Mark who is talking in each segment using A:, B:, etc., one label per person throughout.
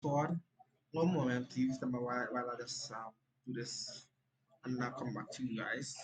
A: Hypesquad. One moment, please, while I just do this and then I'll come back to you guys.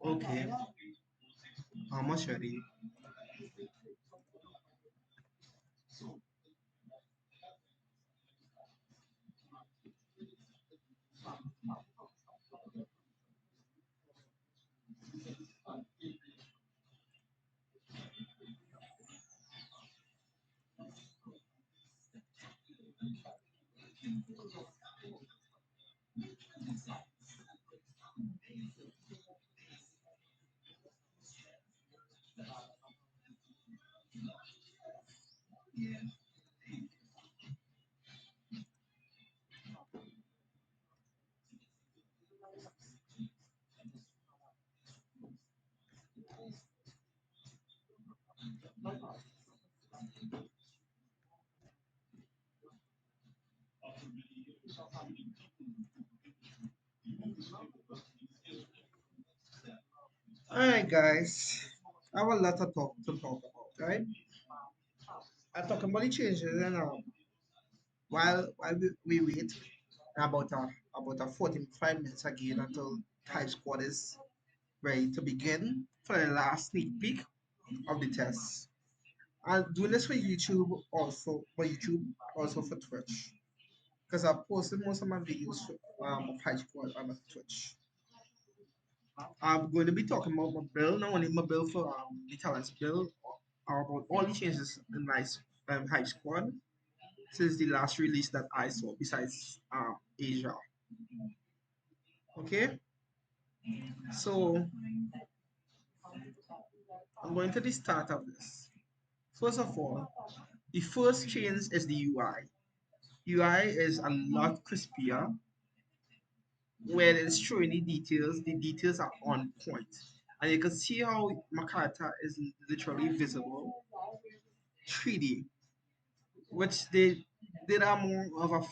A: Okay, how much ready? Alright, guys, I have a lot of talk about, right? I'm talking about the changes, and while we wait about a 45 minutes again until Type Squad is ready to begin for the last sneak peek of the test. I'm doing this for YouTube also, for Twitch, because I posted most of my videos of High Squad on Twitch. I'm going to be talking about my build, not only my build for the talents build, or about all the changes in my Hype Squad since the last release that I saw, besides Asia. Okay, so I'm going to the start of this. First of all, the first change is the UI. UI is a lot crispier. Where it's showing the details are on point. And you can see how my character is literally visible 3D, which they did are more of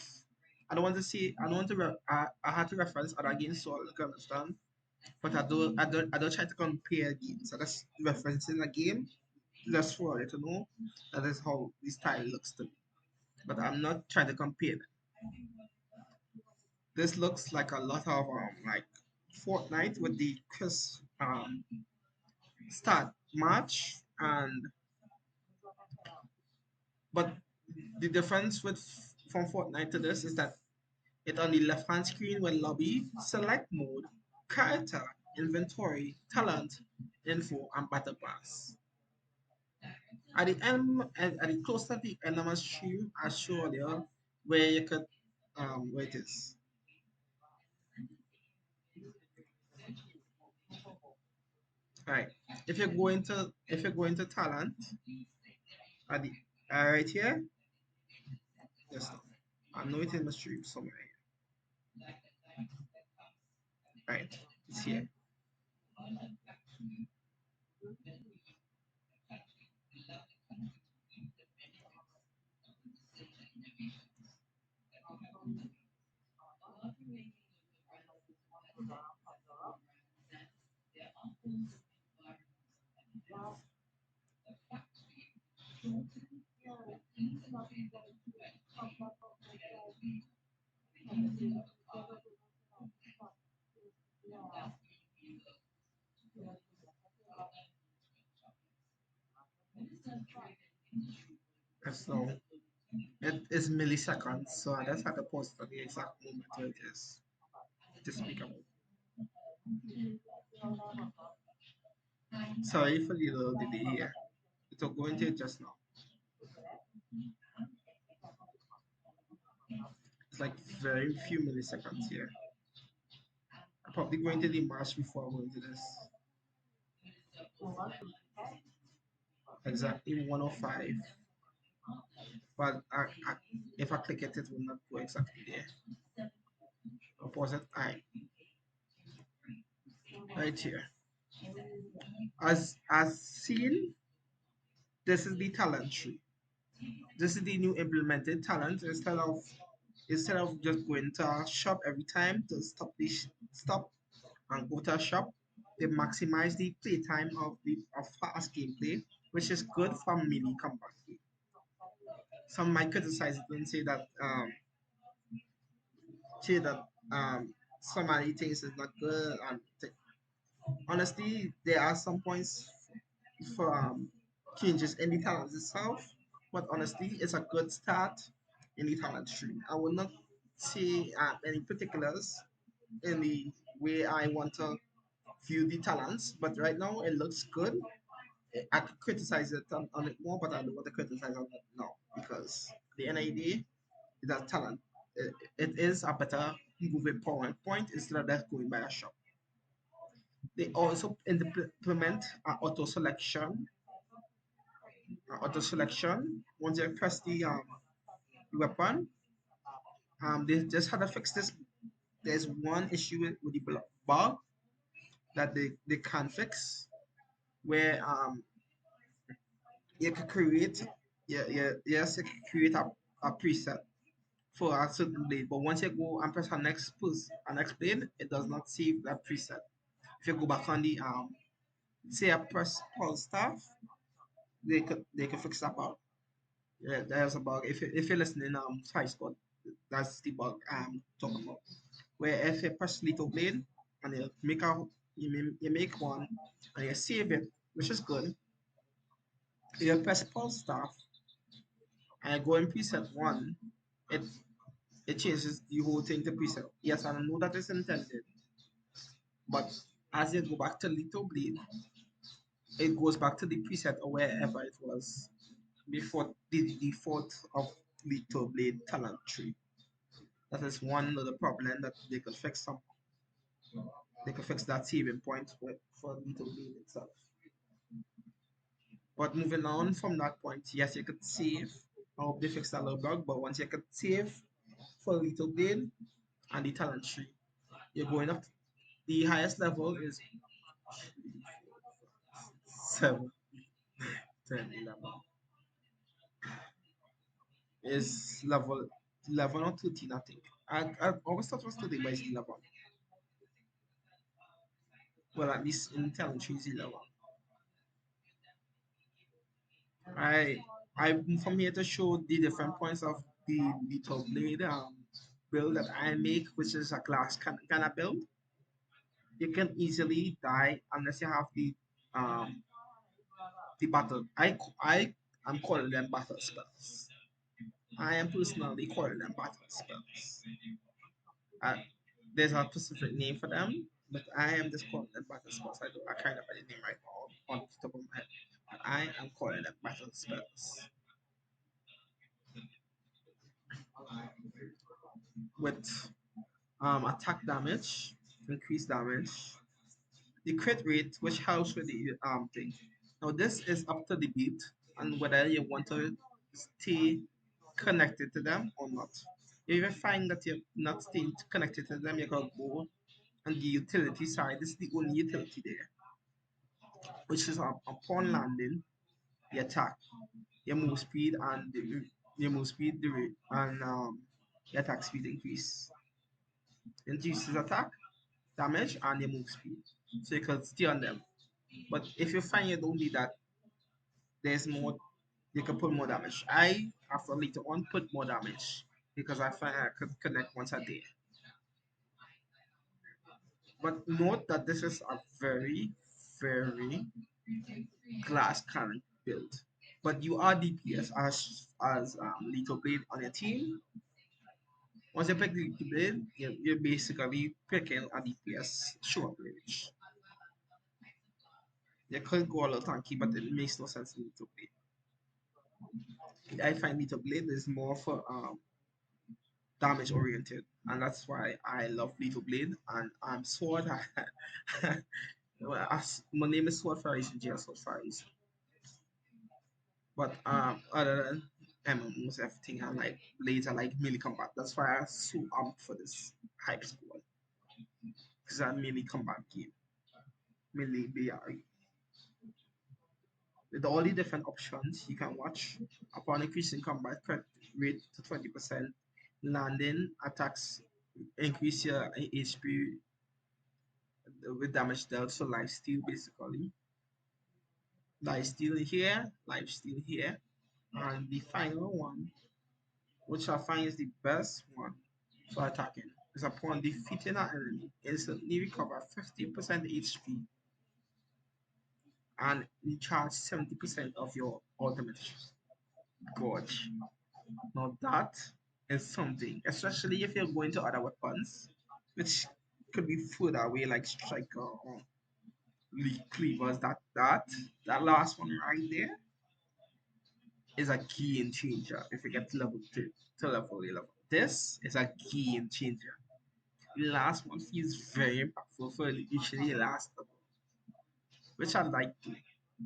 A: I don't want to say I don't want to I had to reference other games so I can understand, but I don't try to compare games. I just referencing a game just for you to know that is how the style looks to me. But I'm not trying to compare them. This looks like a lot of like Fortnite with the crisp start match, and but the difference with from Fortnite to this is that it on the left hand screen when lobby, select mode, character, inventory, talent, info, and battle pass. At the end, at the close to the end of my stream, I show you where you could where it is. Right. If you're going to talent at the right here, yes, I know it in the stream somewhere. Right. It's here. So it is is milliseconds, so I just had to post at the exact moment where it is to speak about. Sorry for the little delay here. It will go into it just now. It's like very few milliseconds here. I'm probably going to the march before I go into this. Exactly 105. But if I click it, it will not go exactly there. I'll pause it. Right here. As seen, this is the talent tree. This is the new implemented talent. Instead of just going to a shop every time to stop and go to a shop, they maximize the playtime of fast gameplay, which is good for mini combat game. Some might criticize it and say that somebody thinks it's not good. Honestly, there are some points for changes in the talent itself, but honestly, it's a good start in the talent tree. I will not say any particulars in the way I want to view the talents, but right now it looks good. I could criticize it on it more, but I don't want to criticize on it now because the NID is a talent. It is a better moving point instead of just going by a shop. They also implement auto selection. Once you press the weapon, they just had to fix this. There's one issue with the bug that they can't fix, where you can create, yes, you can create a preset for a certain blade, but once you go and press a next blade, it does not save that preset. If you go back on the say I press pulse staff, they could fix that bug. Yeah, there's a bug. If you're listening, Hypesquad, that's the bug I'm talking about. Where if you press little blade and you make one and you save it, which is good. You press pulse staff and I go in preset one, it it changes the whole thing to preset. Yes, I know that it's intended, but as you go back to little blade, it goes back to the preset or wherever it was before the default of little blade talent tree. That is one of the problem that they could fix some. They could fix that saving point for little blade itself. But moving on from that point, yes, you could save. I hope they fix that little bug, but once you could save for little blade and the talent tree, you're going up. The highest level is 7, 10, 11. Is level 11 or 13, I think. I always thought it was today, but it's 11. Well, at least in talent tree is 11. I I'm from here to show the different points of the little blade build that I make, which is a glass kind of build. You can easily die unless you have the battle. I'm calling them battle spells. I am personally calling them battle spells. Uh, there's a specific name for them, but I am just calling them battle spells. I kind of have a name right now on the top of my head. But I am calling them battle spells with attack damage, increased damage, the crit rate, which helps with the thing. Now this is up to the beat and whether you want to stay connected to them or not. If you find that you're not staying connected to them, you can go on the utility side. This is the only utility there, which is upon landing, the attack, your move speed and your move speed the rate and your attack speed increases attack damage and your move speed, so you can stay on them. But if you find you don't need that, there's more. You can put more damage. I after later on put more damage because I find I could connect once a day. But note that this is a very, very glass cannon build. but you are DPS as Little Blade on your team. Once you pick Little Blade, you're basically picking a DPS short range. You could go a little tanky, but it makes no sense in Little Blade. I find Little Blade is more for damage oriented, and that's why I love Little Blade. And I'm Sword. My name is Sword Fairies and GS Sword Fairies. But other than almost everything, I like Blades. I like melee combat. That's why I'm so amped for this hype squad because I'm melee combat game. Melee BR with all the different options you can watch. Upon increasing combat crit rate to 20%, landing attacks increase your HP with damage dealt, so life steal basically. Life steal here, life steal here. And the final one, which I find is the best one for attacking, is upon defeating an enemy, instantly recover 50% HP and recharge 70% of your ultimate gorge. Now that is something, especially if you're going to other weapons, which could be further away like striker or cleavers. That last one right there is a game changer if you get to level 2 to level 11. This is a game changer. The last one feels very impactful for usually the last level, which I like to,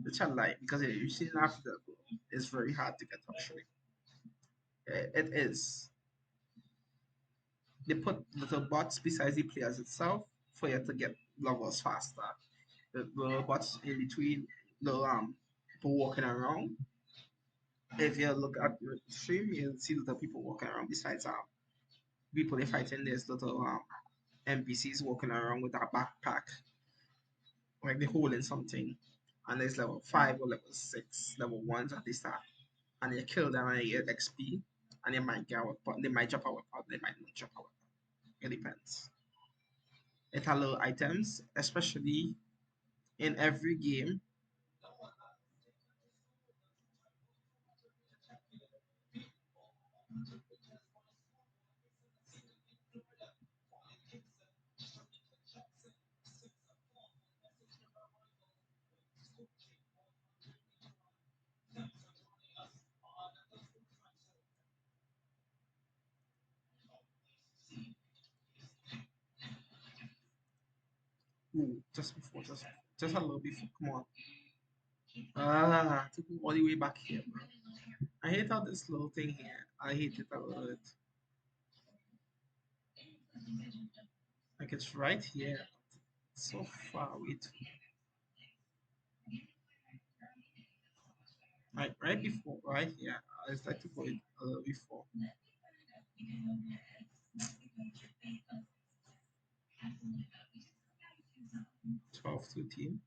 A: which I like because usually after level is very hard to get actually. It is. They put little bots beside the players itself for you to get levels faster. The little bots in between the people walking around. If you look at the stream, you'll see little people walking around besides people they fighting. There's little NPCs walking around with a backpack, like they're holding something. And there's level 5 or level 6, level 1s at the start. And you kill them and you get XP. And they might get out, but they might drop out, they might not drop out. It depends. It allows items, especially in every game. Ooh, just a little before. Come on. To go all the way back here, bro. I hate how this little thing here. I hate it a lot. Like it's right here. It's so far away. Like right before, right here. I just like to go it a little before. 12, 13.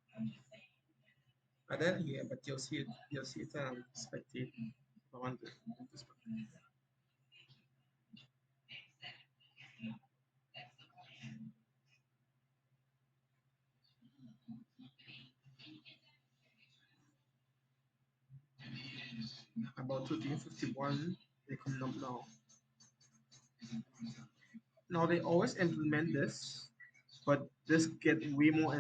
A: But then here, but you'll see it spectate. I want to spectate. About 1351, they come up now. Now they always implement this, but this get way more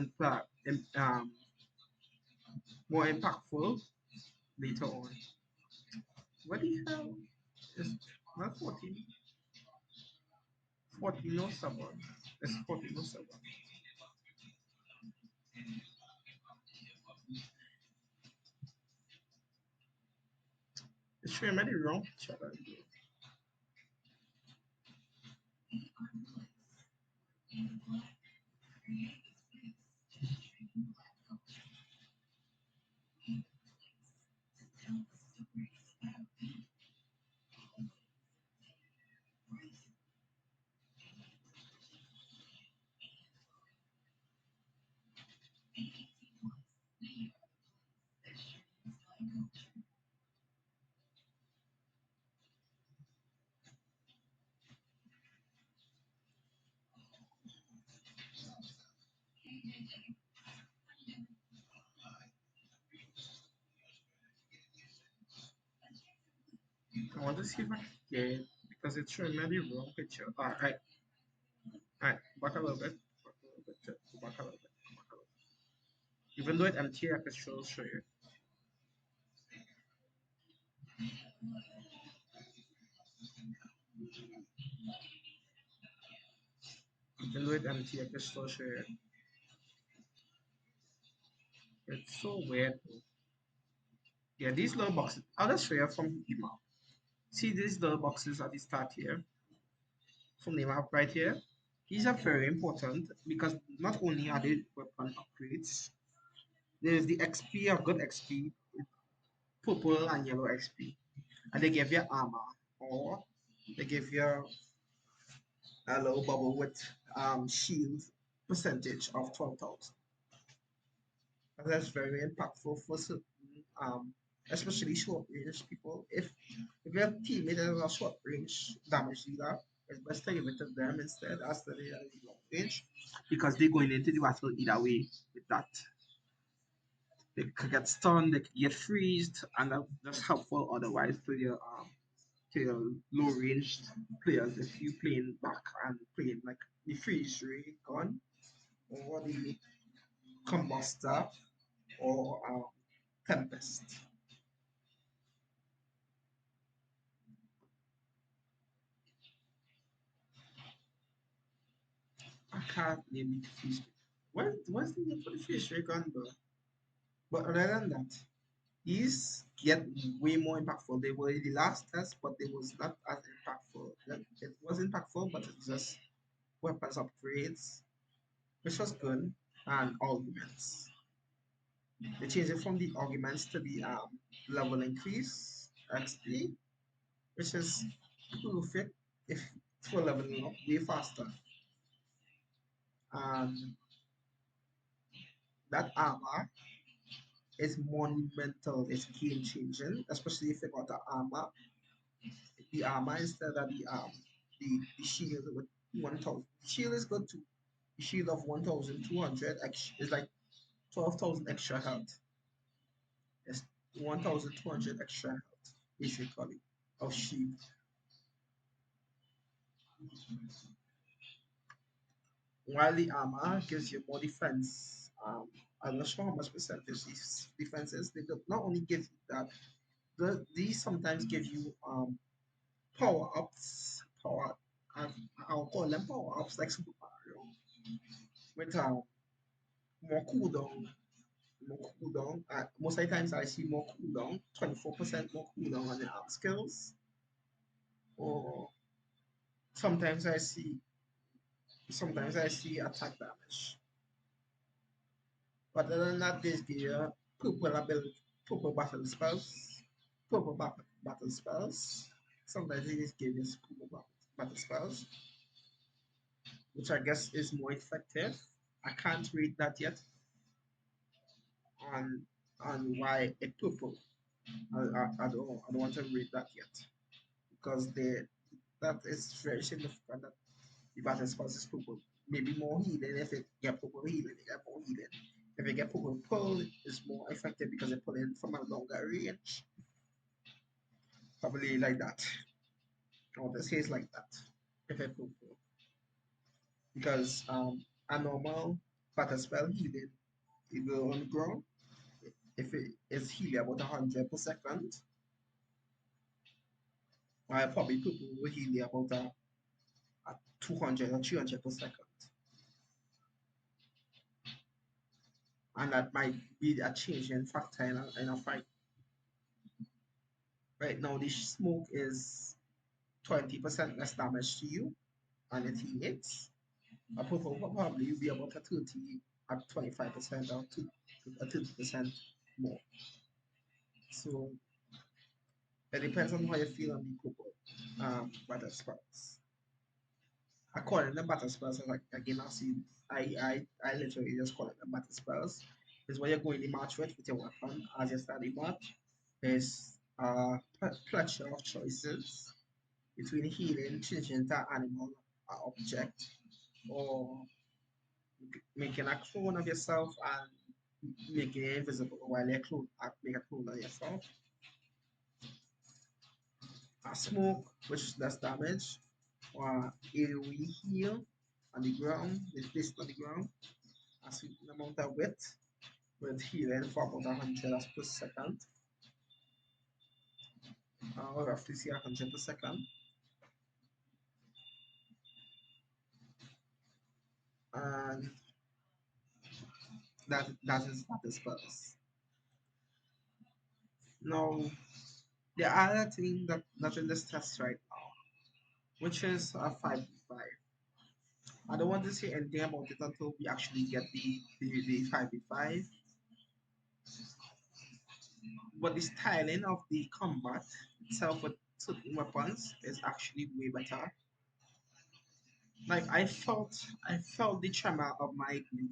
A: impactful later on. What the hell is not 14? 14 no suburb. It's 14 no suburb. It's sure I'm the wrong picture. I want to see if I can get it because it's showing me the wrong picture. Alright, back a little bit. Back a little bit. Go back a little bit. Go back a little bit. Even though it's empty, I can still show you. Even though it's empty, I can still show you. It's so weird. Yeah, these little boxes. I'll just show you from the map. See these little boxes at the start here, from the map right here. These are very important because not only are they weapon upgrades, there's the XP, a good XP, purple and yellow XP, and they give you armor or they give you a little bubble with shield percentage of 12,000. And that's very impactful for certain, um, especially short range people. If your teammate is a short range damage dealer, it's best to give it to them instead as to the long range because they're going into the battle either way with that. They could get stunned, they could get freezed, and that's helpful otherwise to your low ranged players if you playing back and playing like the freeze ray gun or the combuster or tempest. I can't name it freeze ray. What's the name for the freeze ray gun though? But other than that, these get way more impactful. They were the last test, but they was not as impactful. It was impactful, but it's just weapons upgrades, which was good, and arguments. They changed it from the arguments to the level increase XP, which is perfect if for leveling up way faster. And that armor is monumental. It's game changing, especially if you got the armor instead of the shield with 1,000. The shield is good too. The shield of 1,200 is like 12,000 extra health. It's 1,200 extra health basically of shield. While the armor gives you more defense. I'm not sure how much percentage these defenses. They do not only give you that, these sometimes give you power ups, power. I'll call them power ups like Super Mario with more cooldown, more cooldown. Most of the times I see more cooldown, 24% more cooldown on the arm skills, or sometimes I see sometimes I see attack damage. But other than that, this gear, purple ability, purple battle spells, battle spells. Sometimes they just give us battle spells, which I guess is more effective. I can't read that yet on why a purple. I don't want to read that yet because that is very significant that the battle spells is purple. Maybe more healing if it get purple healing, it get more healing. If you get purple pull, it's more effective because it pull in from a longer range. Probably like that. Or this case like that. If I purple. Because a normal battle spell healing, it will on the ground. If it is healing about 100 per second, I probably purple will heal about a 200 or 300 per second. And that might be a changing factor in a fight. Right now, the smoke is 20% less damage to you and your teammates. A purple will probably be about a 30 at 25% or a 30% more. So it depends on how you feel on the purple battle spells. According to battle spells, like again, I literally just call it the battle spells. Is what you're going to match with your weapon as you start the match. There's a plethora of choices between healing, changing to animal object, or making a clone of yourself and making it invisible while you make a clone of yourself. smoke, which does damage, or AoE heal on the ground, they placed on the ground, a certain amount of width with healing for about 100 per second, or roughly say 100 per second, and that is spells. Now, the other thing that's in this test right now, which is a 5v5. I don't want to say anything about it until we actually get the 5v5. But the styling of the combat itself with certain weapons is actually way better. Like I felt the tremor of my blade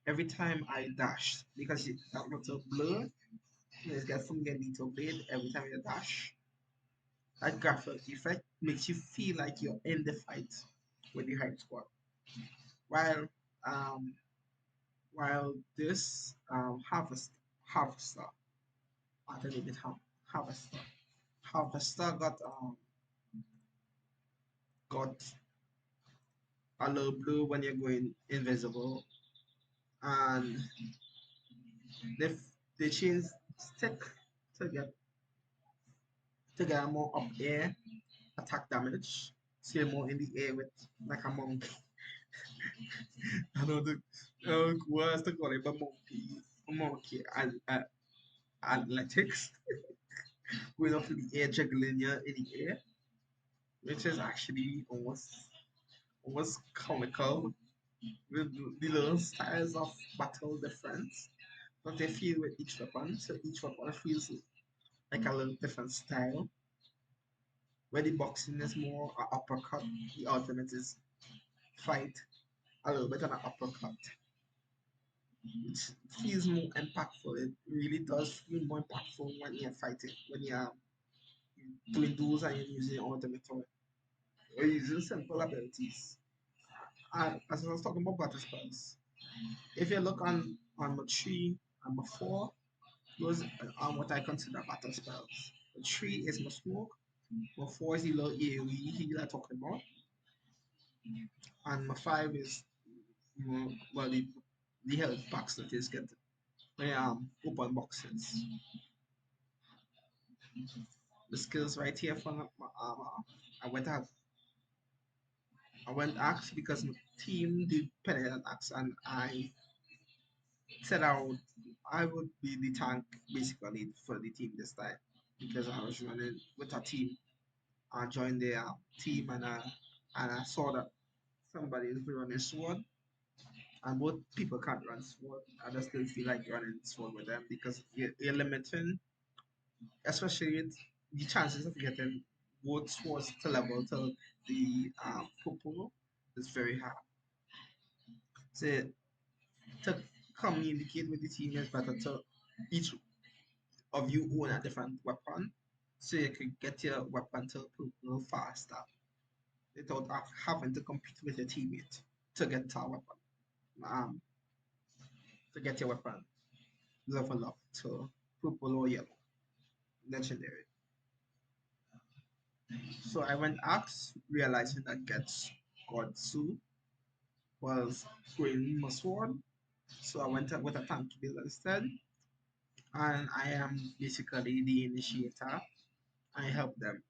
A: every time I dashed because that little blur is get from your little blade every time you dash. That graphic effect makes you feel like you're in the fight with the hype squad. While um while this harvester, I don't even have harvester. Harvester got a little blue when you're going invisible, and they they change stick to get more up air attack damage. So you're more in the air with like a monk. I know the what's the call it, a monkey athletics going off in the air, juggling you in the air, which is actually almost comical with the little styles of battle difference. But they feel with each weapon, so each weapon feels like a little different style. Where the boxing is more a uppercut, the ultimate is fight a little bit of an uppercut, which feels more impactful. It really does feel more impactful when you're fighting, when you're doing those and you're using ultimate or using simple abilities. As I was talking about battle spells, if you look on my 3 and my 4, those are what I consider battle spells. The 3 is my smoke, my 4 is the little AoE healer talking about, and my 5 is well the health packs that is get when open boxes. The skills right here for my armor. I went out I went axe because my team did penalty axe and I said I would be the tank basically for the team this time because I was running with a team. I joined the team and I saw that somebody is running sword and both people can't run sword. I just still feel like running sword with them because you're limiting, especially with the chances of getting both swords to level to the purple is very high. So to communicate with the team is better to each of you own a different weapon so you can get your weapon to purple faster without having to compete with your teammate to get a weapon. Um, to get your weapon level up to purple or yellow, legendary. So I went axe, realizing that gets Godsu was going my sword. So I went up with a tanky build instead. And I am basically the initiator. I help them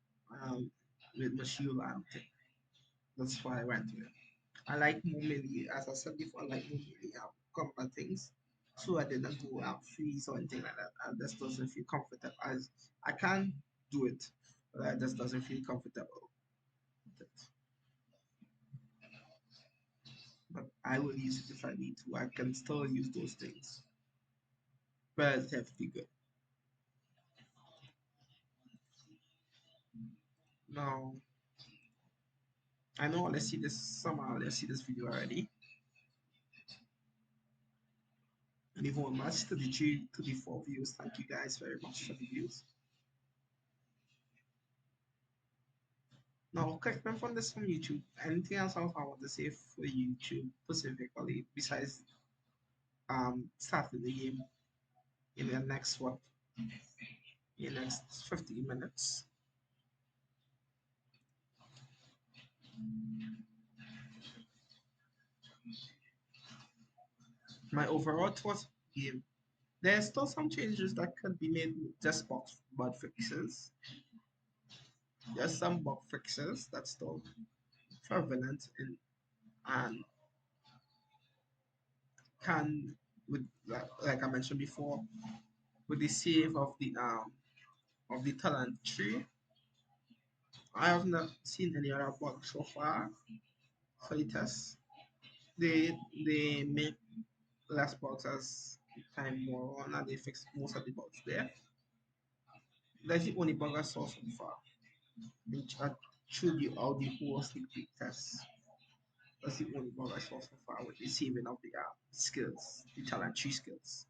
A: with my shield and thing. That's why I went with it. I like more melee, as I said before, I like more melee combat things. So I didn't go freeze or anything like that. I just doesn't feel comfortable. As I can do it, but I just doesn't feel comfortable with it. But I will use it if I need to. I can still use those things relatively good. Now, I know let's see this somehow let's see this video already. And even much to the 4 views. Thank you guys very much for the views. Now, correct me from this from YouTube. Anything else I want to say for YouTube specifically besides starting the game in the next 15 minutes? My overall thoughts of the game. There's still some changes that could be made with just bug fixes. There's some bug fixes that's still prevalent in and can with like I mentioned before with the save of the talent tree. I have not seen any other bugs so far for the test. They they make less bugs as time more on and they fix most of the bugs there. That's the only bug I saw so far. Which I showed you how the whole sneak peek test. That's the only bug I saw so far with the saving of the skills, the talent tree skills.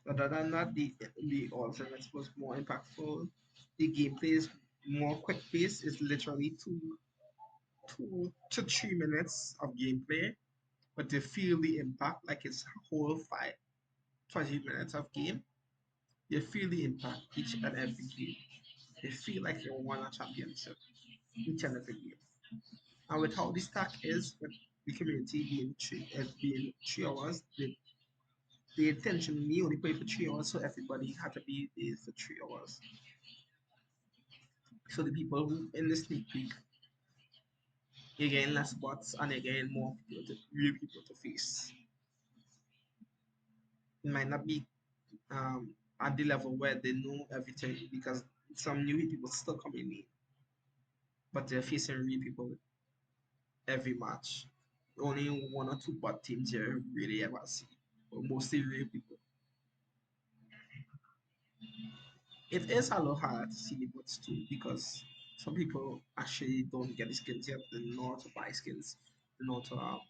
A: Other than that, the alternates was more impactful. The gameplay is more quick paced. It's literally 2 to 3 minutes of gameplay, but to feel the impact like it's a whole 20 minutes of game. You feel the impact each and every game. You feel like you won a championship each and every game. And with how the stack is, with the community being 3 hours, they intentionally only play for 3 hours, so everybody had to be there for 3 hours. So the people who in the sneak peek, you're getting less bots and you're getting more people real people to face. It might not be at the level where they know everything because some new people still coming in, but they're facing real people every match. Only one or two bot teams you really ever see, but mostly real people. It is a lot hard to see the bots too because some people actually don't get the skins yet. They know how to buy skins, they know how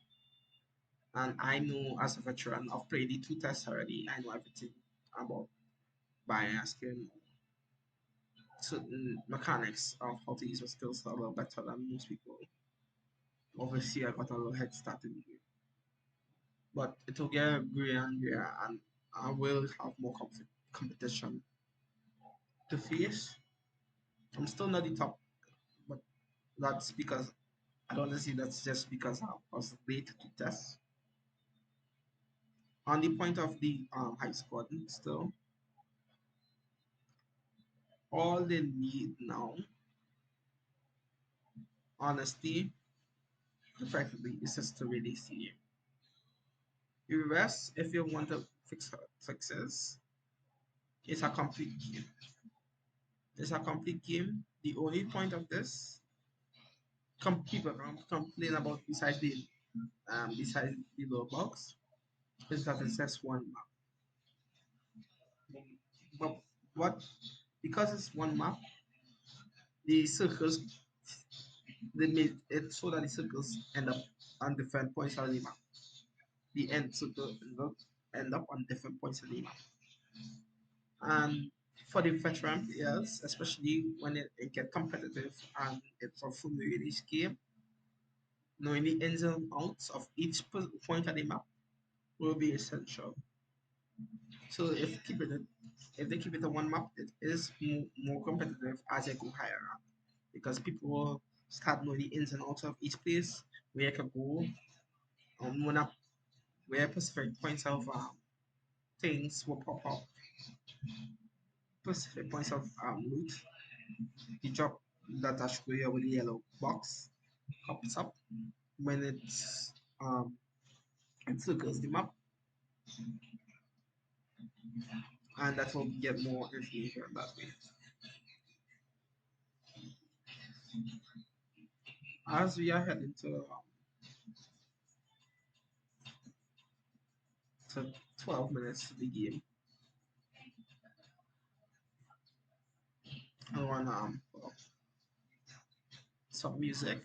A: to and I know as a veteran, I've played the 2 tests already. I know everything about buying a skin, certain mechanics of how to use your skills a little better than most people. Obviously, I got a little head start in the game, but it will get greater and greater, and I will have more competition to face. I'm still not the top, but that's because I don't see that's just because I was late to test. On the point of the high squad, still, all they need now, honestly, effectively, is just to release the game. The rest, if you want to fixes, it's a complete game. It's a complete game. The only point of this, people complain about besides the low box, is that it's just one map. But what because it's one map, the circles they made it so that the circles end up on different points of the map. The end circle end up on different points of the map. And for the veteran players, especially when it get competitive and it's a fully release game, knowing the ins and outs of each point of the map will be essential. So if they keep it on one map, it is more competitive as they go higher up because people will start knowing the ins and outs of each place where you can go one up where specific points of things will pop up, specific points of loot. The drop that I show you with the yellow box pops up when it circles the map, and that will get more information that way. As we are heading to 12 minutes to the game, I want some music.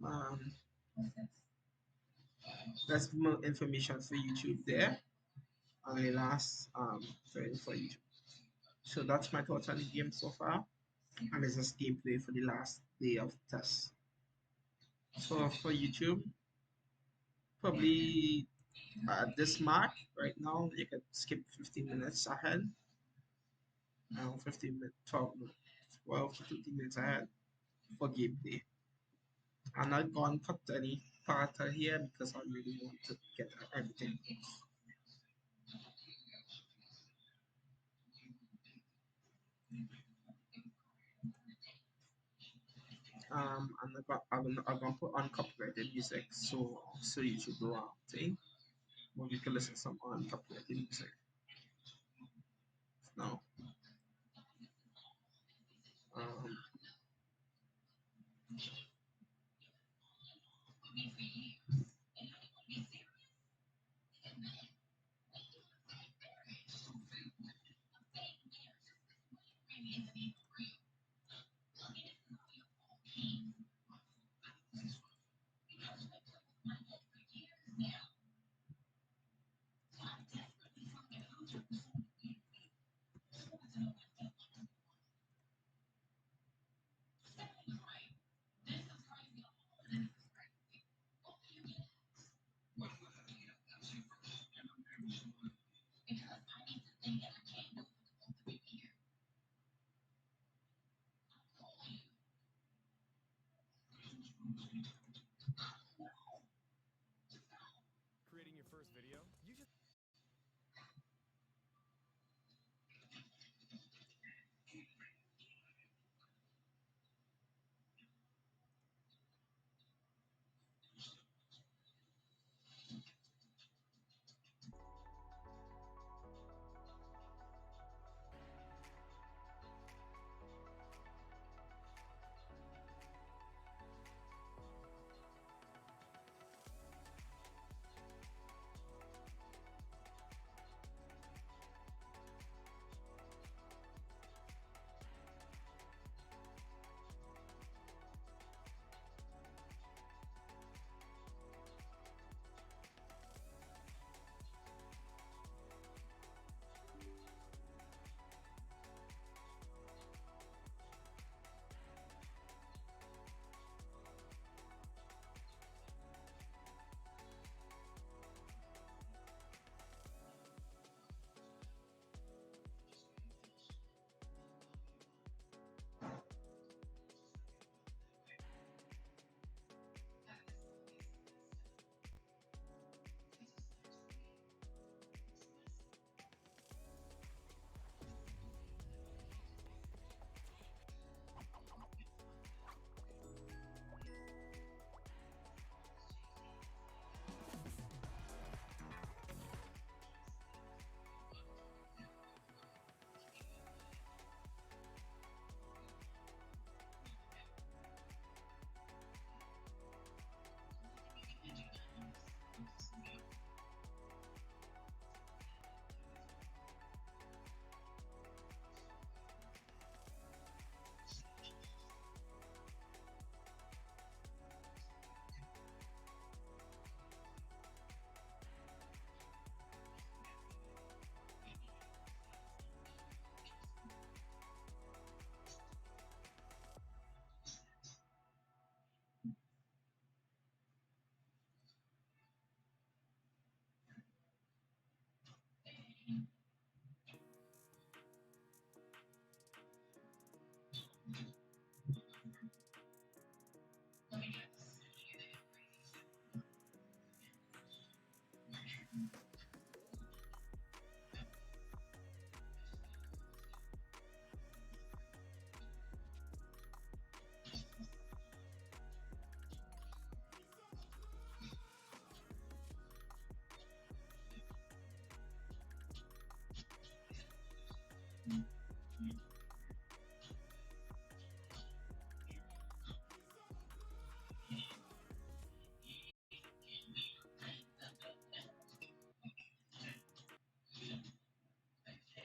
A: Um, there's more information for YouTube there, and the last thing for YouTube. So that's my thoughts on the game so far, and it's just gameplay for the last day of test. So for YouTube, probably at this mark right now, you can skip 15 minutes ahead. now 15 minutes, 12 minutes, 12 to 15 minutes ahead for game day. I'm not going to cut any part here because I really want to get everything. I'm gonna put on copyrighted music so you should go out thing where we can listen to some uncopyrighted music. Now, um,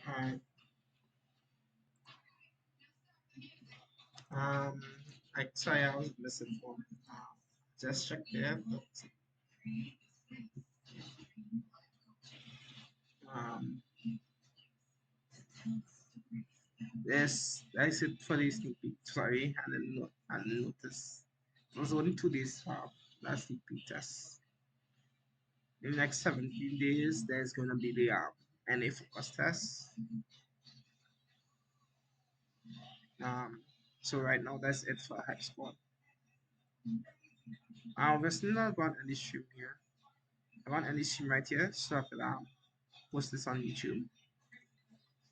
A: alright. Um, sorry, I was missing for. Just check there. But, um, yes, that's it for the sneak peek. Sorry, I didn't notice. It was only 2 days last sneak peek test. In the next 17 days, there's gonna be the NA focus test. Um, so right now that's it for Hypesquad. We're still not going any stream here. I want any stream right here, so I could post this on YouTube.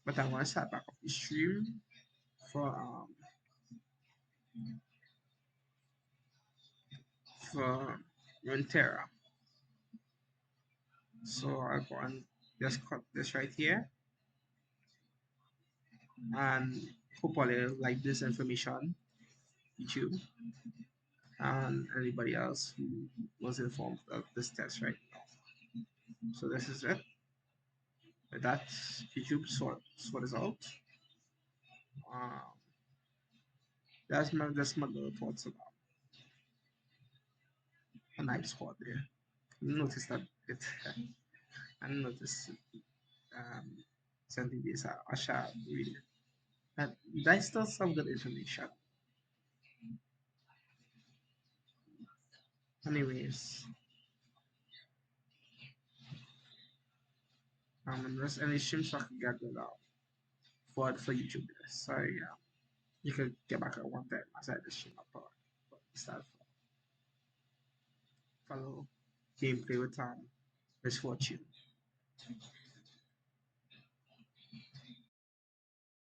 A: But I want to start back up the stream for Runeterra. So I'll go and just cut this right here and hopefully like this information, YouTube, and anybody else who was informed of this test right now. So this is it. With that, YouTube sort is out. Um, that's my little thoughts about a Hypesquad there. Notice that it I noticed something this I shall read it. But that's still some good information. Anyways, and there's any streams I can get that out for YouTube. So yeah, you could get back at one time as I the stream up but start follow gameplay with misfortune.